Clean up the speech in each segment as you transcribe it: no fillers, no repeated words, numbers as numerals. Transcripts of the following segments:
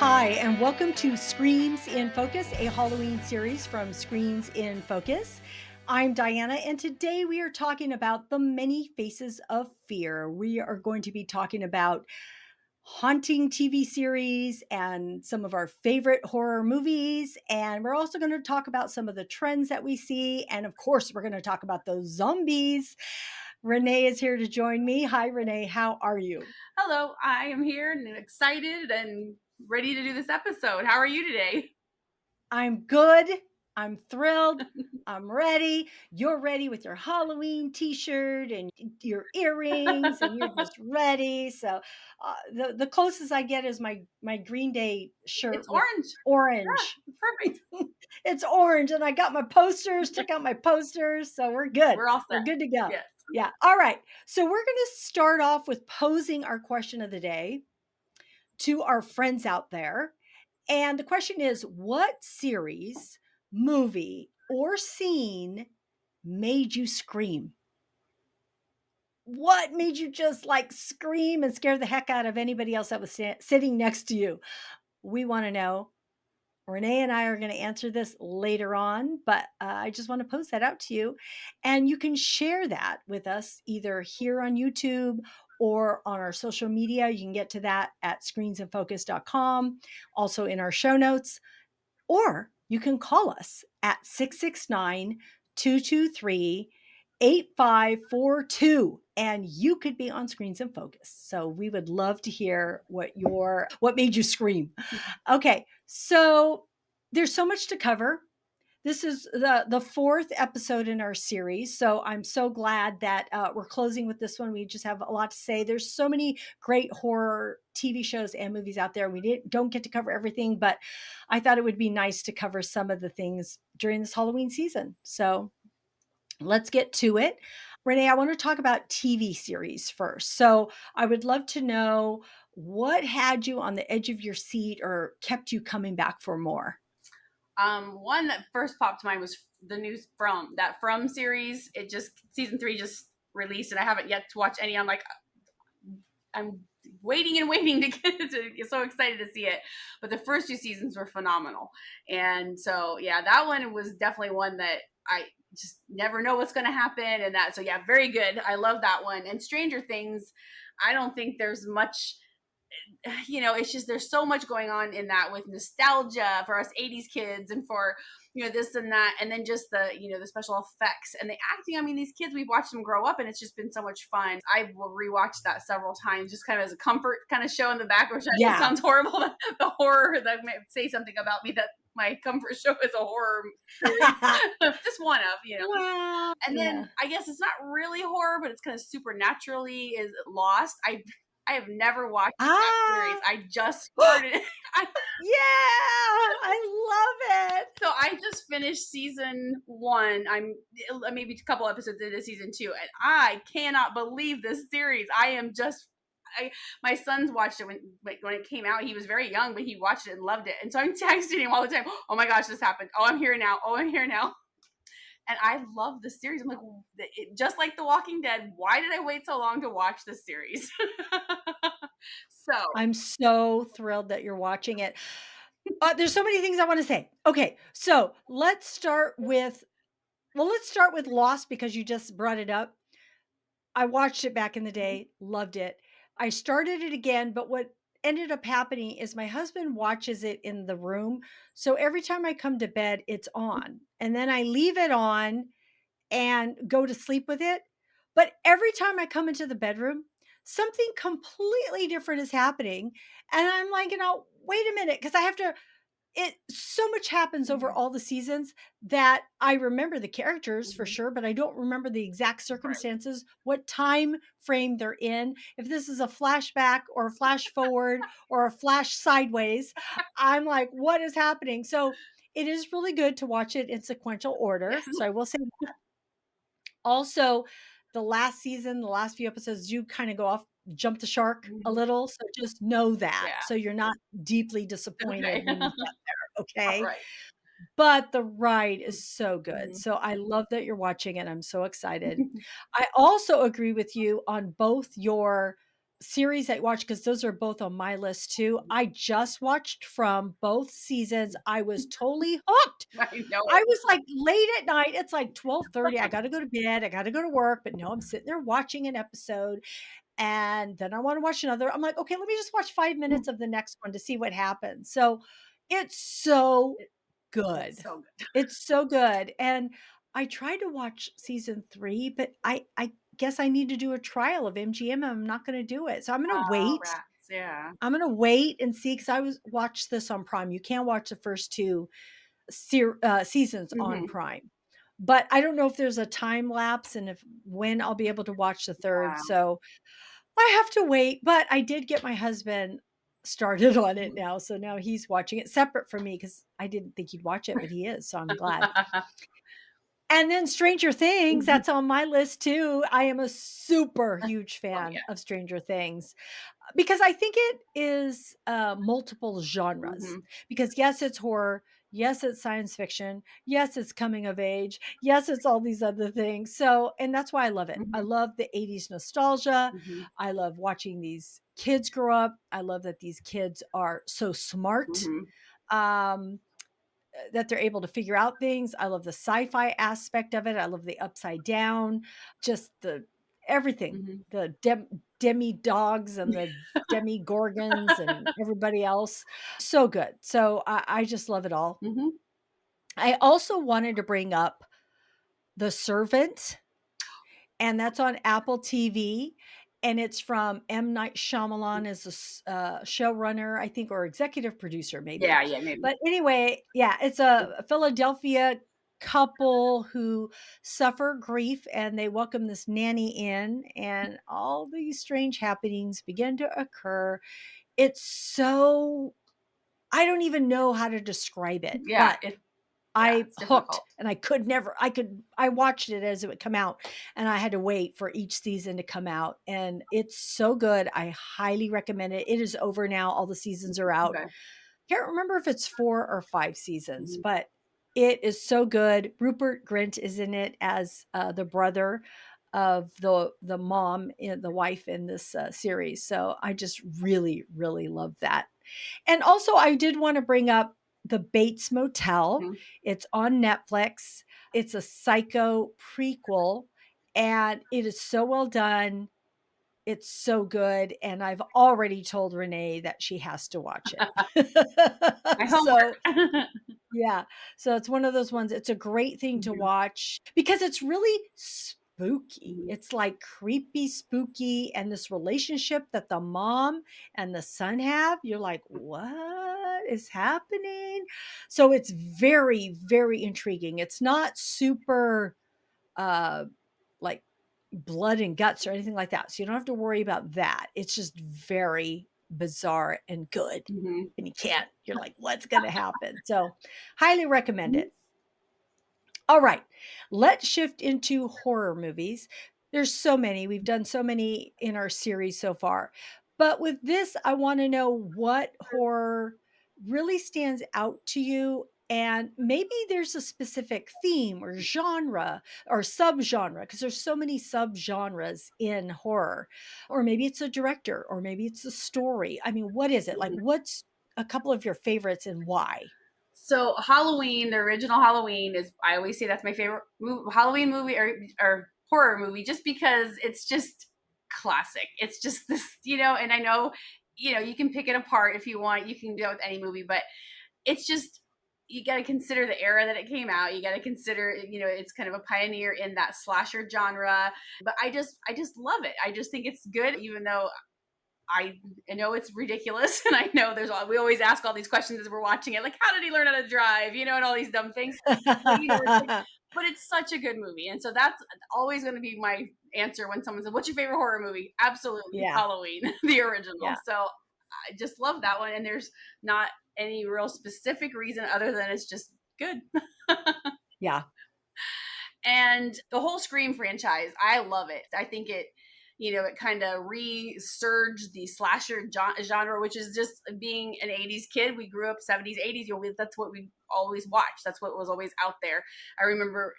Hi, and welcome to Screams in Focus, a Halloween series from Screens in Focus. I'm Diana, and today we are talking about the many faces of fear. We are going to be talking about haunting TV series and some of our favorite horror movies. And we're also going to talk about some of the trends that we see. And of course, we're going to talk about those zombies. Renee is here to join me. Hi, Renee. How are you? Hello, I am here and excited and ready to do this episode. How are you today? I'm good. I'm thrilled. I'm ready. You're ready with your Halloween t-shirt and your earrings, and you're just ready. So the closest I get is my Green Day It's shirt with orange. orange. Yeah, perfect. It's orange, and I got my posters. Check out my posters. So we're good. We're all We're set. good to go. Yes. Yeah. All right. So we're going to start off with posing our question of the day to our friends out there. And the question is, what series, movie, or scene made you scream? What made you just like scream and scare the heck out of anybody else that was sitting next to you? We want to know. Renee and I are going to answer this later on, but I just want to pose that out to you. And you can share that with us either here on YouTube or on our social media. You can get to that at screensinfocus.com, also in our show notes, or you can call us at 669 223 8542, and you could be on Screens in Focus. So we would love to hear what made you scream. Okay, so there's so much to cover. This is the fourth episode in our series, so I'm so glad that we're closing with this one. We just have a lot to say. There's so many great horror TV shows and movies out there. Don't get to cover everything, but I thought it would be nice to cover some of the things during this Halloween season. So let's get to it. Renee, I want to talk about TV series first. So I would love to know what had you on the edge of your seat or kept you coming back for more. One that first popped to mind was the news From series. It just season 3 just released, and I haven't yet to watch any. I'm waiting and waiting to get so excited to see it. But the first 2 seasons were phenomenal, and so yeah, that one was definitely one that I just never know what's going to happen, and that so yeah, very good. I love that one. And Stranger Things, I don't think there's much, it's just there's so much going on in that with nostalgia for us 80s kids and for this and that, and then just the special effects and the acting. I mean, these kids, we've watched them grow up, and it's just been so much fun. I will rewatch that several times just kind of as a comfort kind of show in the back, which I know Yeah. sounds horrible. The horror that may say something about me, that my comfort show is a horror series. Just one of. Wow. And Yeah. then I guess it's not really horror, but it's kind of supernaturally is Lost. I have never watched that series. Ah. I just started. I, Yeah, I love it. so I just finished season 1. I'm maybe a couple episodes into season 2, and I cannot believe this series. I am just. My son's watched it when it came out. He was very young, but he watched it and loved it. And so I'm texting him all the time. Oh my gosh, this happened. Oh, I'm here now. Oh, I'm here now. And I love the series. I'm like, just like The Walking Dead, why did I wait so long to watch this series? So, I'm so thrilled that you're watching it. There's so many things I want to say. Okay, so let's start with Lost because you just brought it up. I watched it back in the day, loved it. I started it again, but what ended up happening is my husband watches it in the room. So every time I come to bed, it's on. And then I leave it on and go to sleep with it. But every time I come into the bedroom, something completely different is happening. And I'm like, wait a minute, because I have to it so much happens over all the seasons that I remember the characters for mhm, sure, but I don't remember the exact right. circumstances, what time frame they're in. If this is a flashback or a flash forward or a flash sideways, I'm like, what is happening? So it is really good to watch it in sequential order. Yes. So I will say also, the last season, the last few episodes do kind of go off, jump the shark a Mhm, little. So just know that. yeah. So you're not deeply disappointed Okay. when you get there. All Okay. right. But the ride is so good. Mhm. So I love that you're watching it. I'm so excited. I also agree with you on both your series that you watch, because those are both on my list too. I just watched from both seasons. I was totally hooked. I know I it. was like late at night. It's like 12:30. I got to go to bed. I got to go to work. But no, I'm sitting there watching an episode. And then I want to watch another. I'm like, okay, let me just watch 5 minutes of the next one to see what happens. So it's so It, it's good. so good. It's so good. And I tried to watch season 3, but I guess I need to do a trial of MGM. I'm not going to do it. So I'm going to Oh, wait. rats. Yeah. I'm going to wait and see, because I was watched this on Prime. You can watch the first two seasons on Hmm. Prime. But I don't know if there's a time lapse and if when I'll be able to watch the third. Wow. So I have to wait, but I did get my husband started on it Mhm. now. So now he's watching it separate from me, because I didn't think he'd watch it, but he is. So I'm glad. And then Stranger Things, that's on my list too. I am a super huge Oh fan yeah. of Stranger Things, because I think it is multiple genres. Hmm. Because yes, it's horror. Yes, it's science fiction. Yes, it's coming of age. Yes, it's all these other things. So, and that's why I love it. I Hmm. love the 80s nostalgia. Hmm. I love watching these kids grow up. I love that these kids are so smart. Hmm. Um, that they're able to figure out things. I love the sci-fi aspect of it. I love the upside down, just the everything, Hmm. the demi dogs and the demi gorgons and everybody else. So good. So I just love it all. Hmm. I also wanted to bring up The Servant, and that's on Apple TV. And it's from M. Night Shyamalan as a showrunner, I think, or executive producer, maybe. Yeah, yeah, maybe. But anyway, yeah, it's a Philadelphia couple who suffer grief, and they welcome this nanny in, and all these strange happenings begin to occur. It's so, I don't even know how to describe it, Yeah, but yeah, I it's hooked, difficult. and I watched it as it would come out, and I had to wait for each season to come out, and it's so good. I highly recommend it. It is over now. All the seasons are out. Okay. Can't remember if it's 4 or 5 seasons, Hmm. but it is so good. Rupert Grint is in it as, the brother of the mom, the wife in this, series. So I just really, really love that. And also, I did want to bring up The Bates Motel. Hmm. It's on Netflix. It's a psycho prequel, and it is so well done. It's so good. And I've already told Renee that she has to watch My it. So, homework. yeah. So it's one of those ones. It's a great thing to Hmm. watch because it's really spooky. Hmm. It's like creepy, spooky. And this relationship that the mom and the son have, you're like, what is happening? So it's very, very intriguing. It's not super uh like blood and guts or anything like that. So you don't have to worry about that. It's just very bizarre and good. Hmm. And you can't, you're like, what's going to happen? So, highly recommend Hmm. it. All right, let's shift into horror movies. There's so many. We've done so many in our series so far. But with this, I want to know what horror really stands out to you. And maybe there's a specific theme or genre or subgenre, because there's so many subgenres in horror. Or maybe it's a director, or maybe it's a story. I mean, what is it? Like, what's a couple of your favorites and why? So Halloween, the original Halloween is, I always say that's my favorite Halloween movie or horror movie, just because it's just classic. It's just this, and I know, you can pick it apart if you want. You can do it with any movie, but it's just, you got to consider the era that it came out. You got to consider, it's kind of a pioneer in that slasher genre. But I just love it. I just think it's good, even though I know it's ridiculous, and I know we always ask all these questions as we're watching it, like how did he learn how to drive, and all these dumb things. But it's like, but it's such a good movie, and so that's always going to be my answer when someone says, "What's your favorite horror movie?" Absolutely, Yeah. Halloween, the original. Yeah. So I just love that one, and there's not any real specific reason other than it's just good. Yeah. And the whole Scream franchise, I love it. I think it kind of resurged the slasher genre, which is just being an 80s kid. We grew up 70s, 80s. That's what we always watched. That's what was always out there. I remember,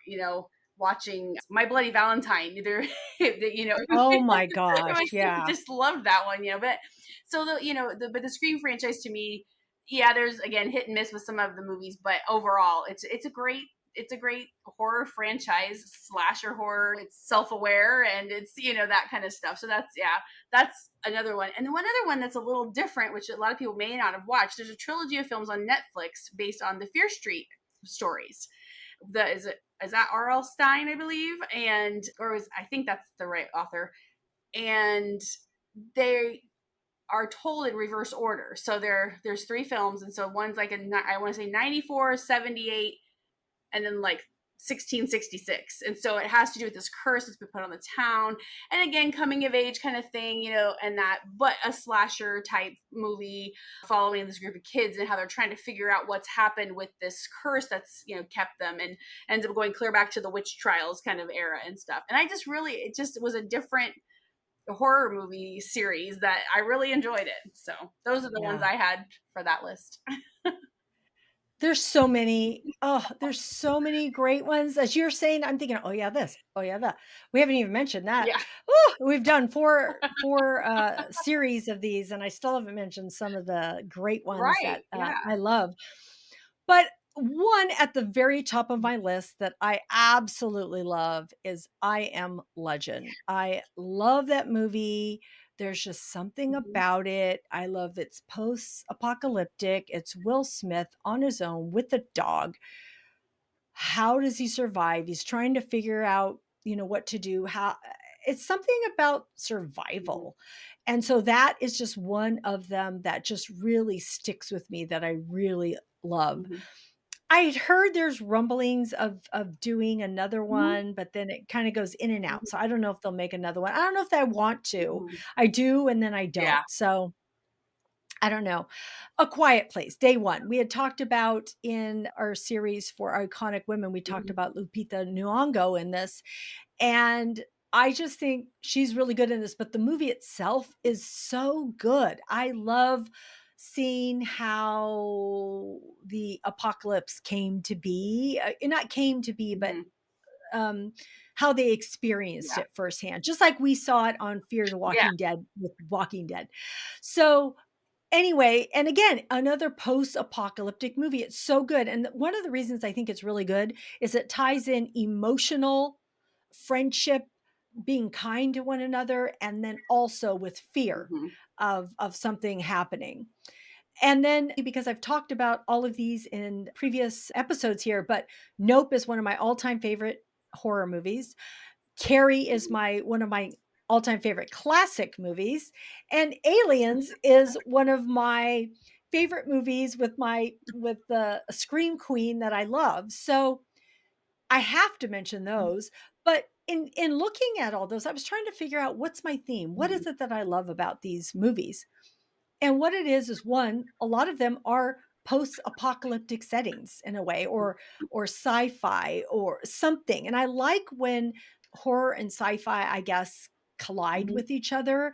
watching My Bloody Valentine. Either Oh my I gosh, yeah. just loved that one. But so but the Scream franchise to me, yeah, there's again hit and miss with some of the movies, but overall, it's a great horror franchise, slasher horror. It's self-aware and it's that kind of stuff. So that's another one. And one other one that's a little different, which a lot of people may not have watched. There's a trilogy of films on Netflix based on the Fear Street stories. Is that R.L. Stein, I believe, and I think that's the right author, and they are told in reverse order. So there's three films, and so one's like I want to say 94, 78, and then like 1666. And so it has to do with this curse that's been put on the town. And again, coming of age kind of thing, and but a slasher type movie following this group of kids and how they're trying to figure out what's happened with this curse that's, kept them, and ends up going clear back to the witch trials kind of era and stuff. And it just was a different horror movie series that I really enjoyed it. So those are the ones Yeah. I had for that list. There's so many. Oh, there's so many great ones. As you're saying, I'm thinking, "Oh, yeah, this. Oh, yeah, that." We haven't even mentioned that. Yeah. Ooh, we've done 4 series of these, and I still haven't mentioned some of the great ones Right. that, Yeah. I love. But one at the very top of my list that I absolutely love is I Am Legend. I love that movie. There's just something Mhm. about it. I love it's post-apocalyptic. It's Will Smith on his own with a dog. How does he survive? He's trying to figure out, what to do. How it's something about Mhm. survival. And so that is just one of them that just really sticks with me that I really love. Mhm. I'd heard there's rumblings of doing another Mhm. one, but then it kinda goes in and out, Mhm. so I don't know if they'll make another one. I don't know if I want to. Mhm. I do, and then I Yeah. don't, so I don't know. A Quiet Place, day 1. We had talked about in our series for Iconic Women, we talked Mhm. about Lupita Nyong'o in this, and I just think she's really good in this, but the movie itself is so good. I love seeing how the apocalypse came to be, not came to be, but, Mhm. um, how they experienced Yeah. it firsthand, just like we saw it on Fear the Yeah. Walking Dead with Walking Dead. So, anyway, and again, another post-apocalyptic movie. It's so good, and one of the reasons I think it's really good is it ties in emotional friendship, being kind to one another, and then also with fear Mhm. of something happening. And then because I've talked about all of these in previous episodes here, but Nope is one of my all-time favorite horror movies. Carrie is Mhm. my one of my all-time favorite classic movies, and Aliens is one of my favorite movies with the scream queen that I love. So, I have to mention those, but in looking at all those, I was trying to figure out what's my theme? What Mhm. is it that I love about these movies? And what it is one, a lot of them are post-apocalyptic settings in a way, or sci-fi or something. And I like when horror and sci-fi, I guess, collide Mhm. with each other.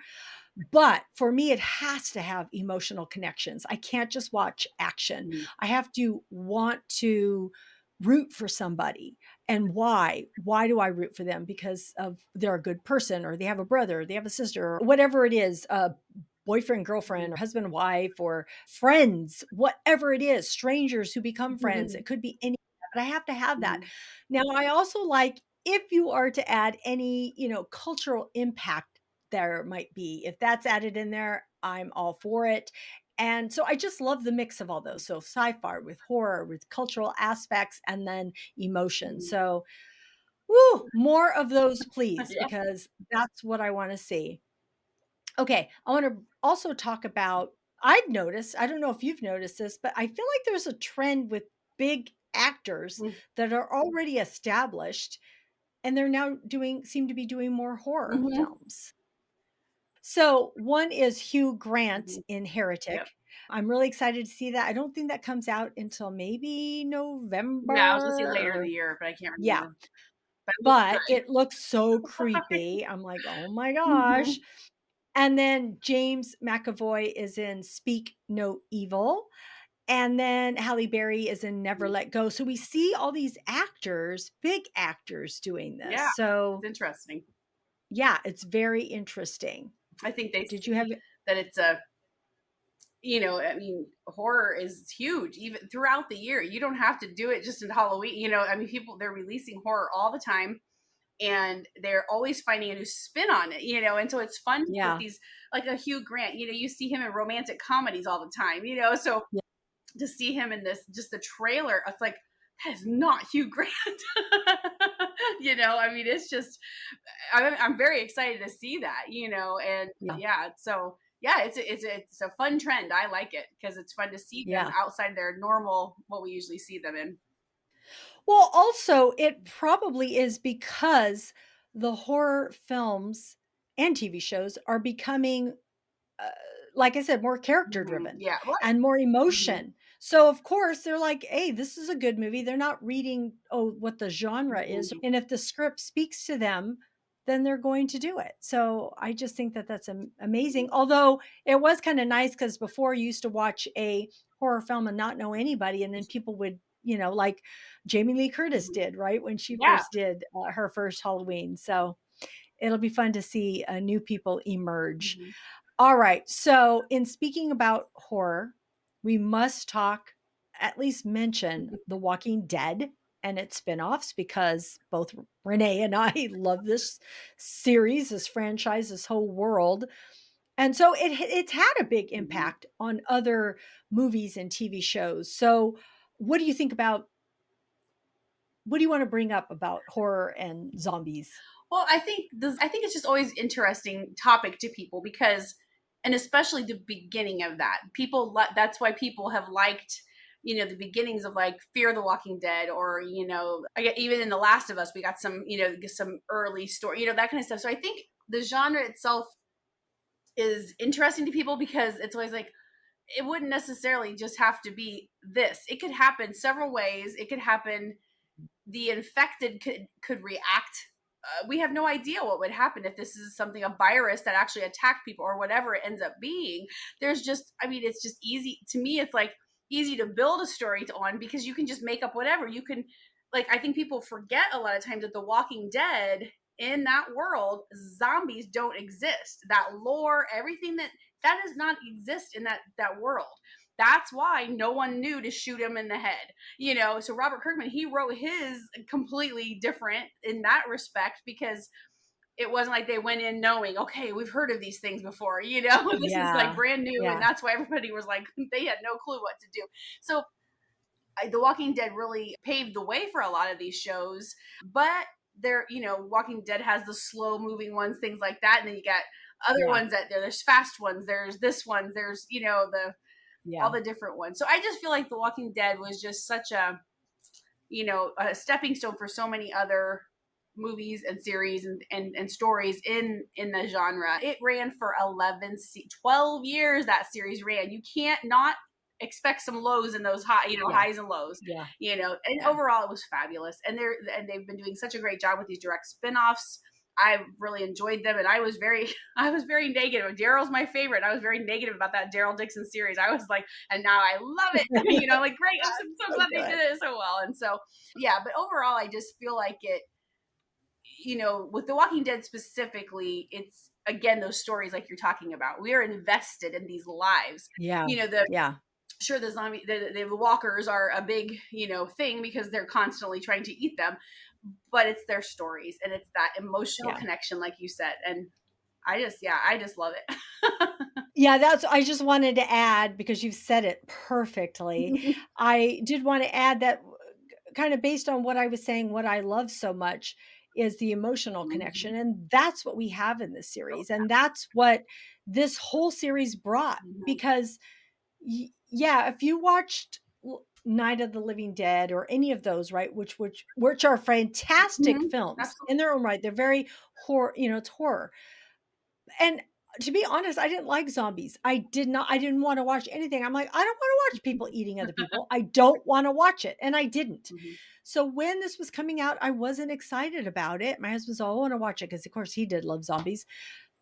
But for me, it has to have emotional connections. I can't just watch action. Mhm. I have to want to root for somebody. And why? Why do I root for them? Because of they're a good person, or they have a brother, or they have a sister, or whatever it is, boyfriend, girlfriend, or husband, wife, or friends, whatever it is, strangers who become friends. Mhm. It could be any, but I have to have that. Mhm. Now, I also like if you are to add any, cultural impact there might be. If that's added in there, I'm all for it. And so I just love the mix of all those. So sci-fi with horror, with cultural aspects, and then emotion. Mhm. So, woo, more of those, please, Yeah. because that's what I want to see. Okay, I want to also talk about I've noticed, I don't know if you've noticed this, but I feel like there's a trend with big actors Mhm. that are already established and they're now doing seem to be doing more horror Mhm. films. So, one is Hugh Grant Mhm. in Yep. Heretic. I'm really excited to see that. I don't think that comes out until maybe Yeah, I was gonna say November later in the or year, but I can't yeah, remember. But it looks but good. it looks so creepy. I'm like, "Oh my gosh." Mhm. And then James McAvoy is in Speak No Evil. And then Halle Berry is in Never Mhm. Let Go. So we see all these actors, big actors doing this. Yeah, So it's interesting. yeah, it's very interesting. I think they Did you see have that it's a, I mean, horror is huge even throughout the year. You don't have to do it just in Halloween. I mean, people, they're releasing horror all the time, and they're always finding a new spin on it, and so it's fun with yeah. these, like a Hugh Grant, you see him in romantic comedies all the time, so Yeah. to see him in this, just the trailer, it's like, that is not Hugh Grant. I mean, it's just, I'm very excited to see that, and Yeah. yeah, so yeah, it's a fun trend. I like it because it's fun to see them Yeah. outside their normal, what we usually see them in. Well, also, it probably is because the horror films and TV shows are becoming, uh, like I said, more character driven Yeah, what? and more Hmm. emotion. So, of course, they're like, hey, this is a good movie. They're not reading, oh, what the genre is. Hmm. And if the script speaks to them, then they're going to do it. So I just think that that's amazing. Although it was kind of nice because before you used to watch a horror film and not know anybody, and then people would, like Jamie Lee Curtis Hmm. did, right? When she Yeah. first did her first Halloween. So it'll be fun to see new people emerge. Hmm. All right. So, in speaking about horror, we must talk, at least mention The Walking Dead and its spinoffs because both Renee and I love this series, this franchise, this whole world. And so it's had a big Hmm. impact on other movies and TV shows. So, what do you think about what do you want to bring up about horror and zombies? Well, I think it's just always interesting topic to people because, and especially the beginning of that. That's why people have liked, the beginnings of like Fear the Walking Dead, or I get, even in The Last of Us, we got some, some early story, that kind of stuff. So I think the genre itself is interesting to people because it's always like, it wouldn't necessarily just have to be this. It could happen several ways. It could happen, the infected could react. We have no idea what would happen if this is something, a virus that actually attacked people or whatever it ends up being. There's just, I mean, it's just easy to me. It's like easy to build a story on because you can just make up whatever you can. Like, I think people forget a lot of times that The Walking Dead, in that world, zombies don't exist. That lore, everything that does not exist in that world. That's why no one knew to shoot him in the head. So Robert Kirkman, he wrote his completely different in that respect because it wasn't like they went in knowing, okay, we've heard of these things before. This is like Yeah. brand new, and Yeah. that's why everybody was like, they had no clue what to do. So The Walking Dead really paved the way for a lot of these shows, but Walking Dead has the slow moving ones, things like that, and then you got other Yeah. ones that there's fast ones, there's this one, there's the all Yeah. the different ones. So I just feel like The Walking Dead was just such a stepping stone for so many other movies and series and stories in the genre. It ran for 12 years. That series ran. You can't not expect some lows in those Yeah. highs and lows, Yeah. and Yeah. overall it was fabulous. And they've been doing such a great job with these direct spin-offs. I really enjoyed them, and I was very I was very negative. Daryl's my favorite. I was very negative about that Daryl Dixon series. I was like, and now I love it. Like, great. I'm so So glad they good. did it so well. And so, yeah, but overall, I just feel like it, with The Walking Dead specifically, it's again those stories like you're talking about. We are invested in these lives. Yeah. The Yeah. Sure, the walkers are a big, thing because they're constantly trying to eat them, but it's their stories and it's that emotional Yeah. connection, like you said. And I just love it. Yeah, that's I just wanted to add because you've said it perfectly. I did want to add that kind of based on what I was saying, what I love so much is the emotional Mhm. connection. And that's what we have in this series. And that's what this whole series brought Mhm. because yeah, if you watched Night of the Living Dead or any of those, right, which are fantastic Mhm. films Absolutely. in their own right. They're very horror, it's horror. And to be honest, I didn't like zombies. I didn't want to watch anything. I'm like, I don't want to watch people eating other people. I don't want to watch it. And I didn't. Mhm. So when this was coming out, I wasn't excited about it. My husband's all, I want to watch it because of course he did love zombies.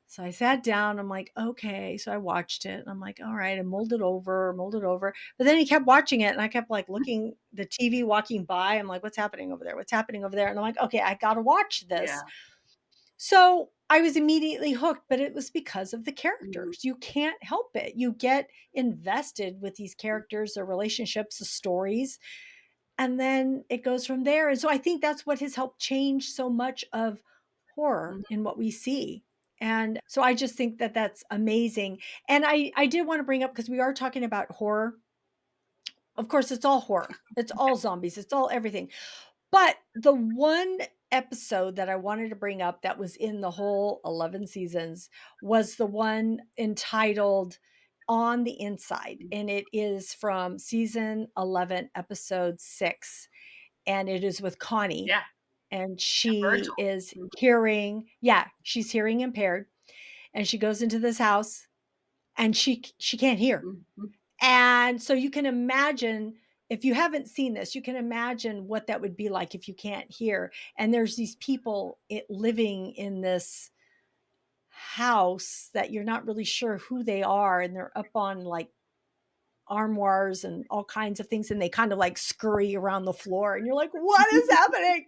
So I sat down. I'm like, okay. So I watched it. And I'm like, all right. I mulled it over, mulled it over. But then he kept watching it, and I kept like looking the TV walking by. I'm like, what's happening over there? What's happening over there? And I'm like, okay, I got to watch Yeah. this. So I was immediately hooked, but it was because of the Mhm. characters. You can't help it. You get invested with these characters, their relationships, the stories, and then it goes from there. And so I think that's what has helped change so much of horror Mhm. in what we see. And so I just think that that's amazing. And I did want to bring up, because we are talking about horror. Of course, it's all horror. It's all zombies. It's all everything. But the one episode that I wanted to bring up that was in the whole 11 seasons was the one entitled On the Inside. And it is from season 11, episode 6. And it is with Connie. Yeah. And Virgil. she is Mhm. hearing, yeah, she's hearing impaired. And she goes into this house, and she can't hear. Mhm. And so you can imagine, if you haven't seen this, you can imagine what that would be like if you can't hear. And there's these people living in this house that you're not really sure who they are. And they're up on like armoires and all kinds of things. And they kind of like scurry around the floor. And you're like, what is happening?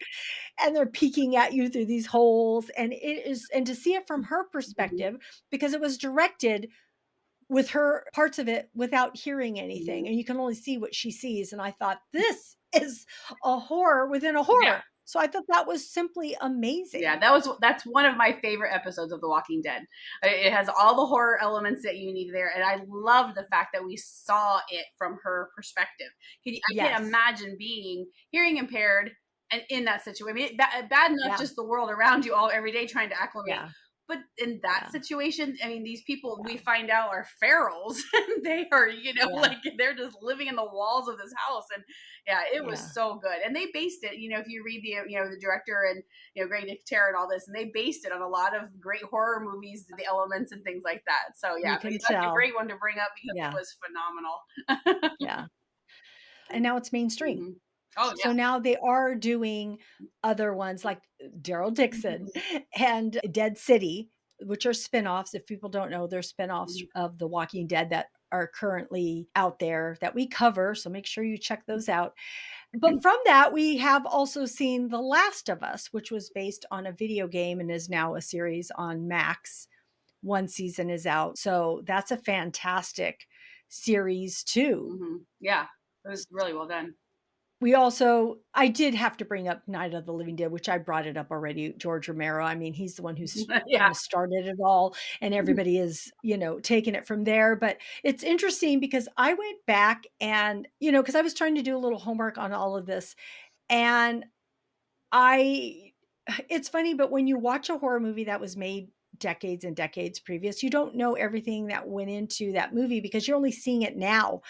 And they're peeking at you through these holes. And it is, and to see it from her Mhm. perspective, because it was directed with her parts of it without hearing anything, Mhm. and you can only see what she sees. And I thought, this is a horror within a Yeah. horror. So I thought that was simply Yeah, amazing. that's one of my favorite episodes of The Walking Dead. It has all the horror elements that you need there, and I love the fact that we saw it from her perspective. I can't Yes. imagine being hearing impaired and in that situation. I mean, bad enough Yeah. just the world around you all every day trying to acclimate, Yeah. but in that Yeah. situation, I mean, these people we Yeah. find out are ferals, and they are, Yeah. like they're just living in the walls of this house, and yeah, it was Yeah. so good. And they based it, if you read the director and Greg Nicotero and all this, and they based it on a lot of great horror movies, the elements and things like that. So yeah, You can that's a tell. great one to bring up because it Yeah. was phenomenal. Yeah. And now it's mainstream. Hmm. Oh So now they are doing other ones like Daryl Dixon yeah. and Dead City, which are spinoffs. If people don't know, they're spinoffs of The Walking Dead that are currently out there that we cover. So make sure you check those out. But from that, we have also seen The Last of Us, which was based on a video game and is now a series on Max. One season is out. So that's a fantastic series, too. Yeah, it was really well done. We also, I did have to bring up Night of the Living Dead, which I brought it up already. George Romero. I mean, he's the one who's Yeah. kind of started it all, and everybody is, taking it from there. But it's interesting because I went back and, because I was trying to do a little homework on all of this. And I, it's funny, but when you watch a horror movie that was made decades and decades previous, you don't know everything that went into that movie because you're only seeing it now.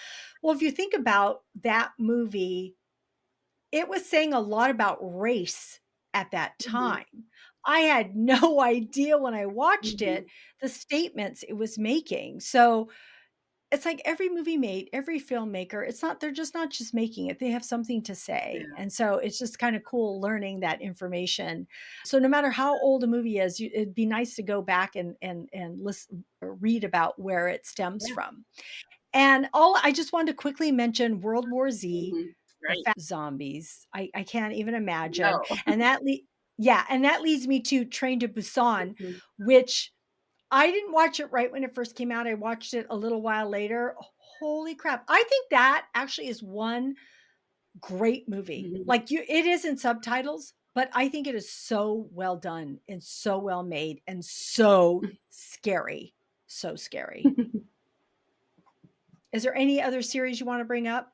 Well, if you think about that movie, it was saying a lot about race at that Mhm. time. I had no idea when I watched it, Mhm. the statements it was making. So it's like every movie made, every filmmaker, they're just not just making it, they have something to say. Yeah. And so it's just kind of cool learning that information. So no matter how old a movie is, it'd be nice to go back and listen or read about where it stems Yeah. from. And I just wanted to quickly mention World War Z, Mhm. the Right. fat zombies. I can't even imagine. No. And yeah, and that leads me to Train to Busan, Mhm. which I didn't watch it right when it first came out. I watched it a little while later. Holy crap. I think that actually is one great movie. Mhm. Like it is in subtitles, but I think it is so well done and so well made and so scary. So scary. Is there any other series you want to bring up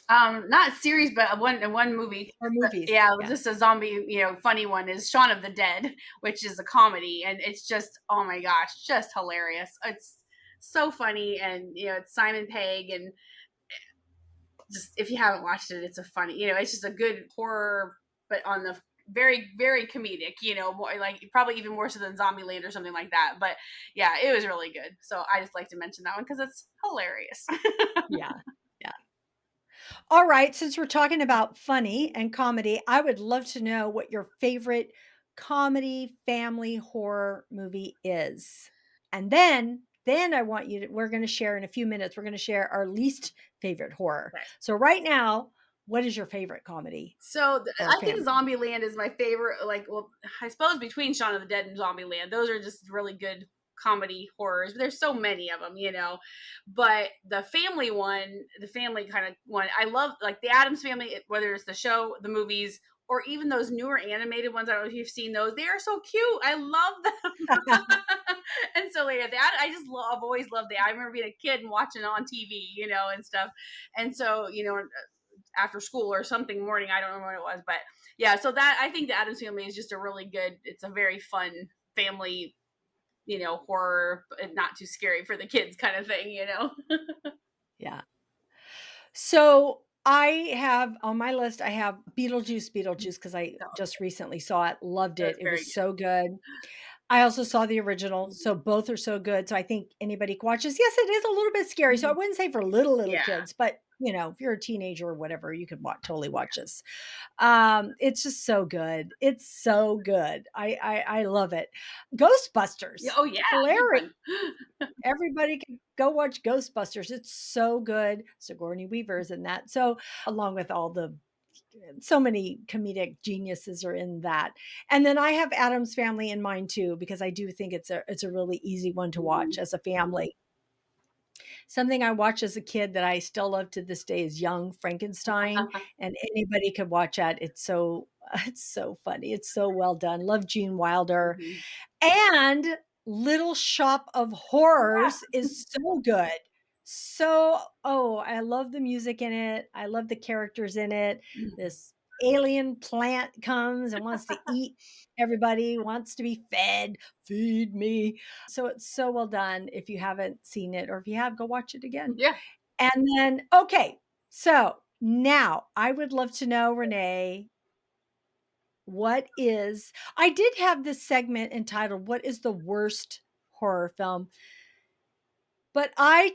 Not series, but one movie. or movies? Yeah, Yeah. just a zombie, funny one is Shaun of the Dead, which is a comedy, and it's just, oh my gosh, just hilarious. It's so funny, and it's Simon Pegg, and just if you haven't watched it, it's a funny, it's just a good horror, but on the very very comedic, more like probably even more so than Zombieland or something like that. But yeah, it was really good. So I just like to mention that one because it's hilarious. Yeah. Yeah. All right. Since we're talking about funny and comedy, I would love to know what your favorite comedy family horror movie is. And then I want you to we're going to share in a few minutes. We're going to share our least favorite horror. Okay. So right now, what is your favorite comedy So or I think family? Zombieland is my favorite. Like, well, I suppose between Shaun of the Dead and Zombieland, those are just really good comedy horrors. But there's so many of them, you know. But the family one, the family kind of one, I love like the Adams Family, whether it's the show, the movies, or even those newer animated ones. I don't know if you've seen those. They are so cute. I love them. And so yeah, that I just love. I've always loved that. I remember being a kid and watching it on TV, you know, and stuff. And so after school or something morning. I don't know what it was, but yeah. So that I think the Adams Family is just a really good. It's a very fun family, horror, but not too scary for the kids kind of thing. Yeah. So I have on my list, I have Beetlejuice, because I So just recently saw it, loved it. that's It very was good. so good. I also saw the original, Mhm. so both are so good. So I think anybody can watch this. Yes, it is a little bit scary. So I Mhm. wouldn't say for little Yeah, kids, but if you're a teenager or whatever, you could totally watch this. It's just so good. It's so good. I love it. yeah. Ghostbusters, Oh yeah, big hilarious. one. Everybody can go watch Ghostbusters. It's so good. Sigourney Weaver is in that. So along with all the so many comedic geniuses are in that. And then I have Adam's Family in mind too, because I do think it's a really easy one to watch Mhm. as a family. Something I watched as a kid that I still love to this day is Young Frankenstein, and anybody could watch that. It's so funny. It's so well done. Love Gene Wilder. Mhm. And Little Shop of Horrors is so good. I love the music in it. I love the characters in it. This alien plant comes and wants to eat everybody, wants to be fed. Feed me. So it's so well done. If you haven't seen it, or if you have, go watch it again. Yeah. And then, okay. So now I would love to know, Renee, I did have this segment entitled "What is the worst horror film?" But I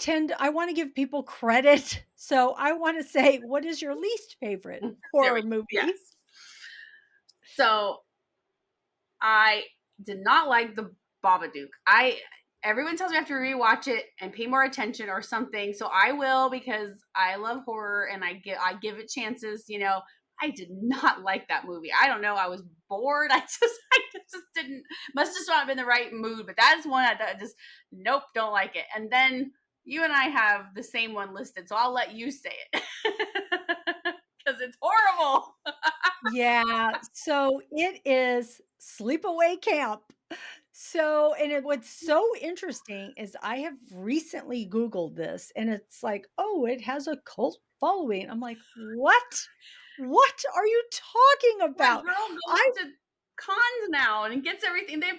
want to give people credit. So I want to say, what is your least favorite There we horror go. movie? Yes. So I did not like the Babadook. I Everyone tells me I have to rewatch it and pay more attention or something. So I will because I love horror and I give it chances. I did not like that movie. I don't know. I was bored. I just didn't. Must just not been the right mood. But that is one I just nope, don't like it. And then you and I have the same one listed, so I'll let you say it because it's horrible. Yeah, so it is Sleepaway Camp. What's so interesting is I have recently Googled this and it's like, oh, it has a cult following. I'm like, what? What are you talking That about? girl goes I to cons now and gets everything. They have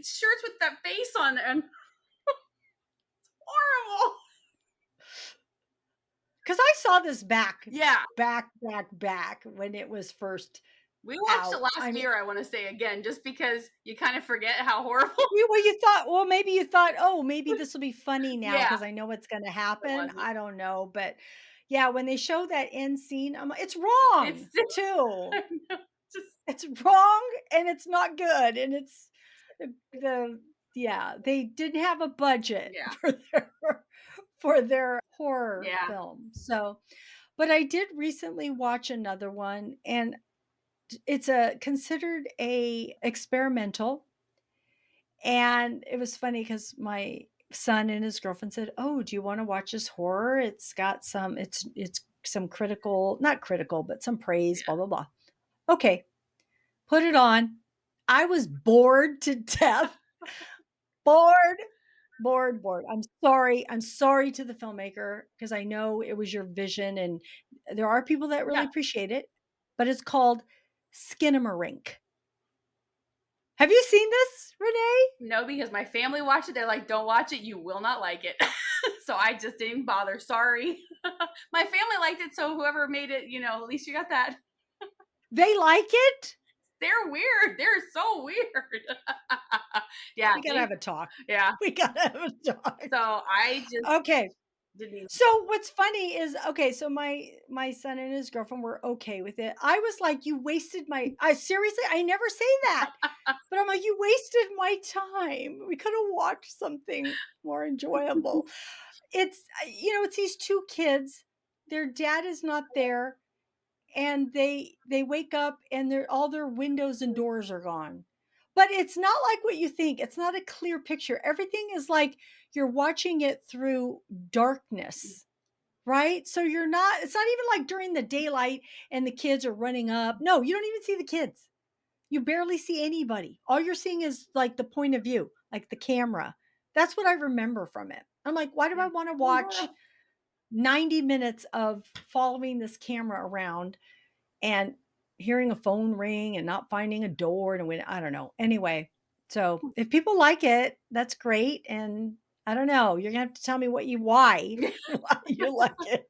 shirts with that face on it, and horrible. Because I saw this Yeah, back when it was first we watched it out. last I mean, year. I want to say again, just because you kind of forget how horrible. maybe you thought, oh, maybe this will be funny now Yeah, because I know what's going to it happen. wasn't. I don't know, but yeah, when they show that end scene, it's It's wrong too. just It's wrong and it's not good, and it's the yeah, they didn't have a budget yeah, for their horror yeah, film. So, but I did recently watch another one, and it's a considered a experimental, and it was funny because my son and his girlfriend said, "Oh, do you want to watch this horror? It's some critical, not critical, but some praise, blah yeah. blah blah." Okay, put it on. I was bored to death. Bored, bored. I'm sorry. I'm sorry to the filmmaker because I know it was your vision and there are people that really Yeah. appreciate it, but it's called Skinamarink. Have you seen this, Renee? No, because my family watched it. They're like, "Don't watch it. You will not like it." So I just didn't bother. Sorry. My family liked it, so whoever made it, at least you got that. They like it? They're weird. They're so weird. Yeah, We gotta have a talk. yeah. We gotta have a talk. So I just Okay. Didn't even. So what's funny is, okay, so my son and his girlfriend were okay with it. I was like, "You wasted my," I seriously, I never say that, but I'm like, "You wasted my time. We could have watched something more enjoyable." It's, it's these 2 kids, their dad is not there, and they wake up and all their windows and doors are gone. But it's not like what you think. It's not a clear picture. Everything is like you're watching it through darkness, right? So you're not, it's not even like during the daylight and the kids are running up. No, you don't even see the kids. You barely see anybody. All you're seeing is like the point of view, like the camera. That's what I remember from it. I'm like, why do I Yeah. want to Oh, watch 90 minutes of following this camera around and hearing a phone ring and not finding a door and a window? I don't know. Anyway, so if people like it, that's great. And I don't know. You're gonna have to tell me why no. why you like it.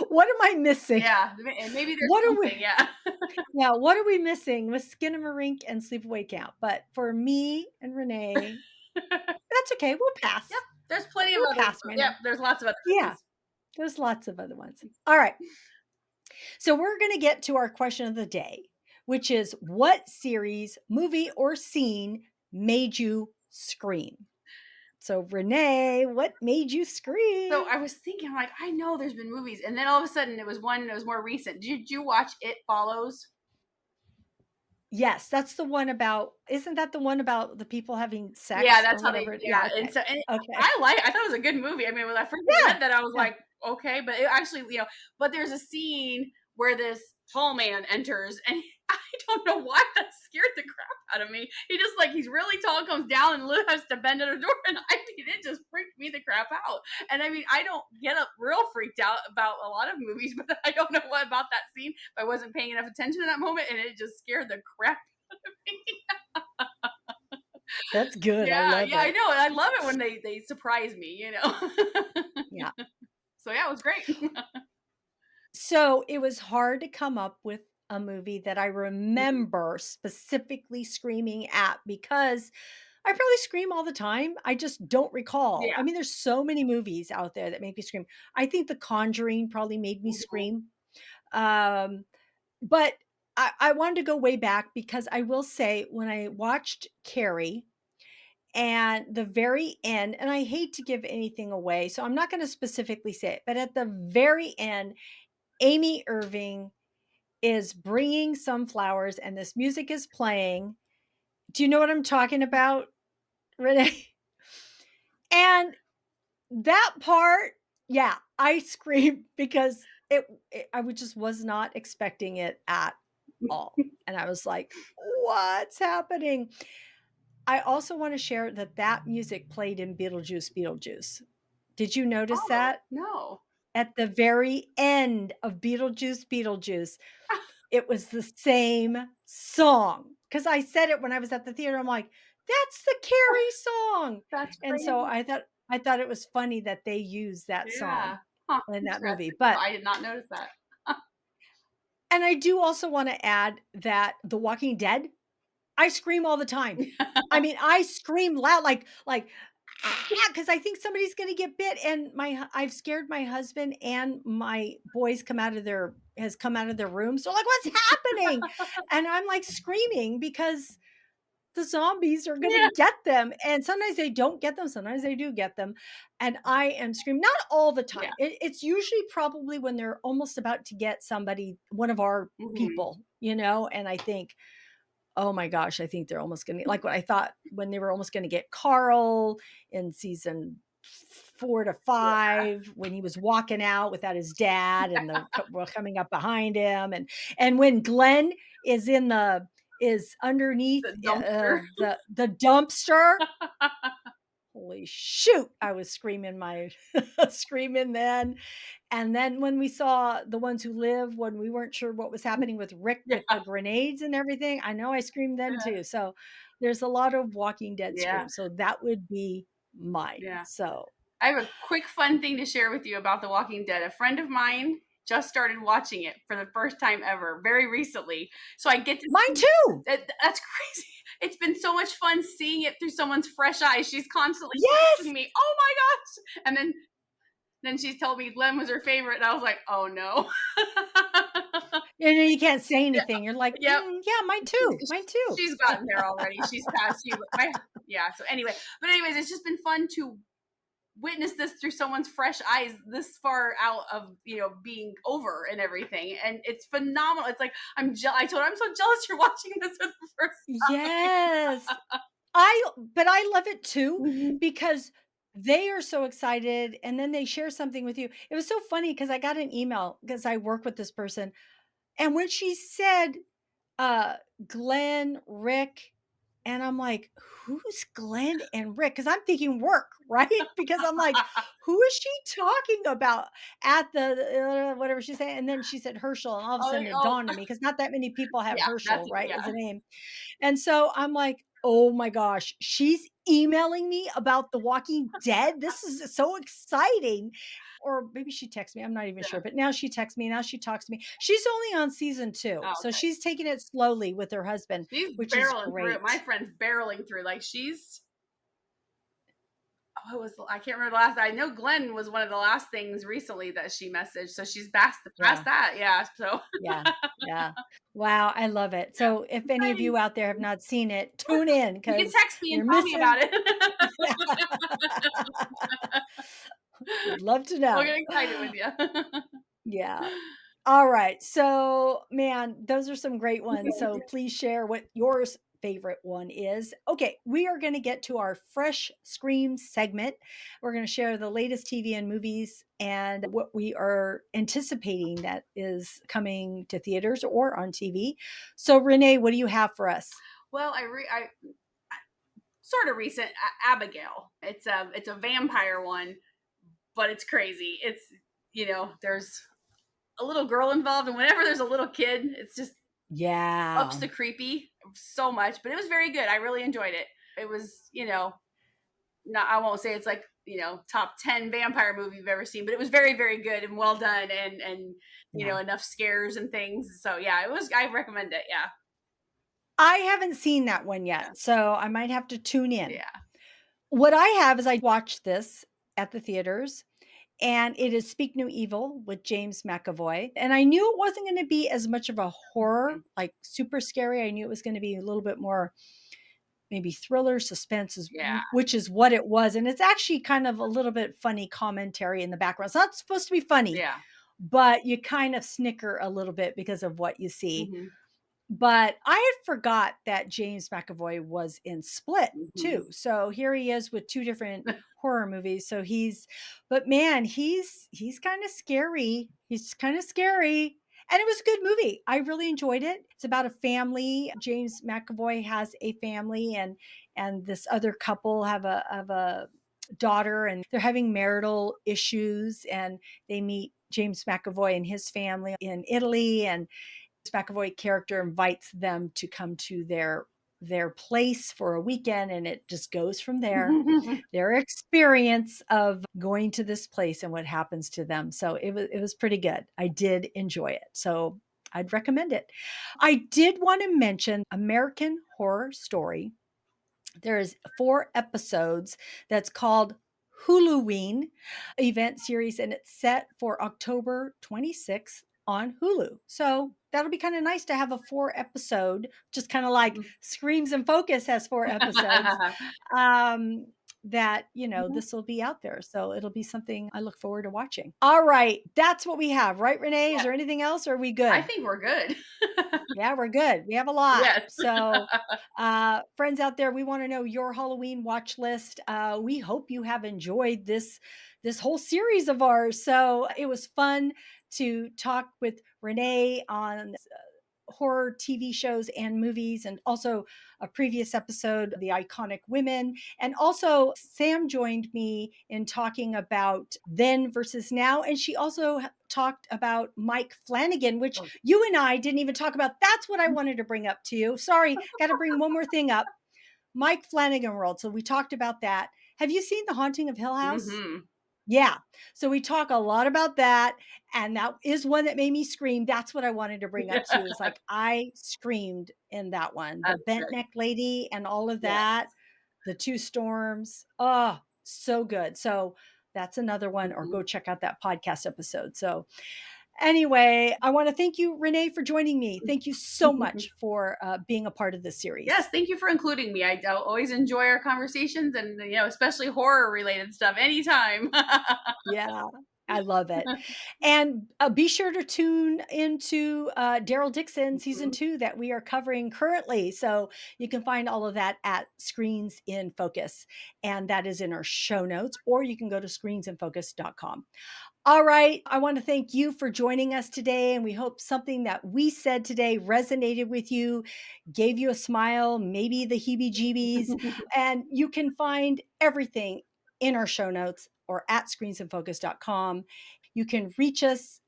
What am I missing? Yeah, and maybe there's What are we? something. Yeah. Yeah, what are we missing with Skinamarink and Sleepaway Camp? But for me and Renee, that's okay. We'll Yep. pass. There's plenty of We'll other. pass right Yep. now. There's lots of other Yeah, movies. there's lots of other ones. All right. So we're going to get to our question of the day, which is, what series, movie, or scene made you scream? So, Renee, what made you So scream? I was thinking, like, I know there's been movies, and then all of a sudden it was one that was more recent. Did you watch It Follows? Yes, that's the one about, isn't that the one about the people having Yeah, sex or that's how they. whatever? Yeah, Yeah, and okay. so and Okay. I thought it was a good movie. I mean, when I first Yeah. read that, I was Yeah. like, okay, but it actually, but there's a scene where this tall man enters, and I don't know why that scared the crap out of me. He just like he's really tall, comes down, and Lou has to bend at a door, and I mean, it just freaked me the crap out. And I mean, I don't get up real freaked out about a lot of movies, but I don't know what about that scene. If I wasn't paying enough attention in that moment, and it just scared the crap out of me. That's good. I Yeah, love yeah, I it. know, and I love it when they surprise me. Yeah. So yeah, it was great. So it was hard to come up with a movie that I remember specifically screaming at, because I probably scream all the time. I just don't recall. Yeah. I mean, there's so many movies out there that make me scream. I think The Conjuring probably made me Mhm. scream. Um, but I wanted to go way back, because I will say, when I watched Carrie and the very end, and I hate to give anything away, so I'm not going to specifically say it, but at the very end, Amy Irving is bringing some flowers and this music is playing. Do you know what I'm talking about, Renee? And that part, yeah, I screamed, because I would just was not expecting it at all. And I was like, what's happening? I also want to share that that music played in Beetlejuice, Beetlejuice. Did you notice Oh, that? no. At the very end of Beetlejuice, Beetlejuice, it was the same song, because I said it when I was at the theater. I'm like, "That's the Carrie song." That's And so crazy. I thought it was funny that they used that Yeah. song Huh, in that movie. interesting. But, I did not notice that. and I do also wanna add that The Walking Dead, I scream all the time. I mean, I scream loud, like, because I think somebody's gonna get bit, and I've scared my husband, and my boys come out of their rooms. They're like, "What's happening?" And I'm, like, screaming, because the zombies are gonna Yeah. get them, and sometimes they don't get them, sometimes they do get them, and I am screaming, not all the Yeah. time. It's usually probably when they're almost about to get somebody, one of our Mhm. people, and I think, oh my gosh, I think they're almost gonna, like what I thought when they were almost gonna get Carl in season 4 to Yeah. 5, when he was walking out without his dad and were coming up behind him, and when Glenn is is underneath, The dumpster. the dumpster. Holy shoot, I was screaming my screaming then. And then when we saw The Ones Who Live, when we weren't sure what was happening with Rick Yeah. with the grenades and everything, I know I screamed then too. So there's a lot of Walking Dead Yeah. screams. So that would be mine. Yeah. So I have a quick fun thing to share with you about The Walking Dead. A friend of mine just started watching it for the first time ever, very recently. So I get to mine see too. that's crazy. It's been so much fun seeing it through someone's fresh eyes. She's constantly asking Yes. me, "Oh my gosh!" And then Then she told me Glenn was her favorite, and I was like, "Oh, no." You can't say Yeah, anything. You're like, yep. yeah, mine too. Mine too. She's gotten there already. She's past you. My yeah. So anyway, but anyways, it's just been fun to witness this through someone's fresh eyes this far out of being over and everything, and it's phenomenal. It's like I told her I'm so jealous you're watching this for the first time. Yes. But I love it too Mhm. because they are so excited and then they share something with you. It was so funny because I got an email because I work with this person, and when she said uh Glenn, Rick, and I'm like, who's Glenn and Rick? Because I'm thinking work, right? Because I'm like, who is she talking about at the whatever she's saying? And then she said Herschel, and all of a Oh, sudden it oh, dawned on me because not that many people have yeah, Herschel, that's right, yeah. as a name. And so I'm like, "Oh my gosh, she's emailing me about The Walking Dead? This is so exciting." Or maybe she texts me, I'm not even Yeah. sure, but now she texts me, now she talks to me. She's only on season 2, Oh, so okay. she's taking it slowly with her husband, She's which is barreling through it. My great. friend's barreling through. Like she's I can't remember the last. I know Glenn was one of the last things recently that she messaged, so she's past Yeah, that. Yeah. So yeah, yeah. Wow, I love it. yeah, So if any of exciting. you out there have not seen it, tune in You can because text me and you're tell me about missing. it. Would love to We'll know. get excited with you. Yeah. All right. So, man, those are some great ones. So, please share what yours favorite one is. Okay, we are going to get to our fresh scream segment. We're going to share the latest TV and movies and what we are anticipating that is coming to theaters or on TV. So, Renee, what do you have for us? Well, I sort of recent Abigail. It's a vampire one, but it's crazy. It's there's a little girl involved, and whenever there's a little kid, it's just ups Yeah. the creepy so much. But it was very good. I really enjoyed it. It was not, I won't say it's like top 10 vampire movie you've ever seen, but it was very very good and well done, and Yeah. enough scares and things. So yeah, it was. I recommend it. Yeah, I haven't seen that one yeah, yet, so I might have to tune in. yeah. What I have is I watched this at the theaters, and it is Speak No Evil with James McAvoy. And I knew it wasn't going to be as much of a horror, Mhm. like super scary. I knew it was going to be a little bit more maybe thriller, suspense, Yeah, which is what it was. And it's actually kind of a little bit funny commentary in the background. It's not supposed to be funny, yeah. but you kind of snicker a little bit because of what you see. Hmm. But I had forgot that James McAvoy was in Split Hmm. too. So here he is with 2 different horror movies. So but man, he's kind of scary. He's kind of scary. And it was a good movie. I really enjoyed it. It's about a family. James McAvoy has a family, and this other couple have a daughter, and they're having marital issues, and they meet James McAvoy and his family in Italy, and McAvoy character invites them to come to their place for a weekend, and it just goes from there. Their experience of going to this place and what happens to them. So it was pretty good. I did enjoy it. So I'd recommend it. I did want to mention American Horror Story. There's 4 episodes that's called Huluween event series, and it's set for October 26th on Hulu. So that'll be kind of nice to have a 4 episode, just kind of like Screams and Focus has 4 episodes. Um, that this will be out there. So it'll be something I look forward to watching. All right. That's what we have, right, Renee? Is Yeah, there anything else or are we I good? think we're good. Yeah, we're good. We have a lot. Yes. So, friends out there, we want to know your Halloween watch list. We hope you have enjoyed this whole series of ours. So it was fun to talk with Renee on horror TV shows and movies, and also a previous episode, The Iconic Women. And also, Sam joined me in talking about then versus now. And she also talked about Mike Flanagan, which you and I didn't even talk about. That's what I wanted to bring up to you. Sorry, got to bring one more thing up. Mike Flanagan World. So we talked about that. Have you seen The Haunting of Hill House? Hmm. Yeah. So we talk a lot about that. And that is one that made me scream. That's what I wanted to bring up to you is like I screamed in that one. The That's bent good. neck lady and all of Yes. that, the 2 storms. Oh, so good. So That's another one, or Mhm. go check out that podcast episode. So, anyway, I want to thank you, Renee, for joining me. Thank you so much for being a part of this series. Yes, thank you for including me. I always enjoy our conversations, and especially horror related stuff anytime. Yeah, I love it. And be sure to tune into Daryl Dixon season Mhm. 2 that we are covering currently. So you can find all of that at Screens in Focus. And that is in our show notes, or you can go to screensinfocus.com. All right. I want to thank you for joining us today. And we hope something that we said today resonated with you, gave you a smile, maybe the heebie jeebies. And you can find everything in our show notes or at screensinfocus.com. You can reach us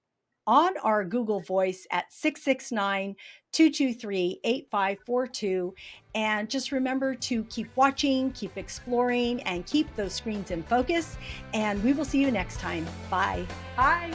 on our Google Voice at 669-223-8542. And just remember to keep watching, keep exploring, and keep those screens in focus. And we will see you next time. Bye. Bye.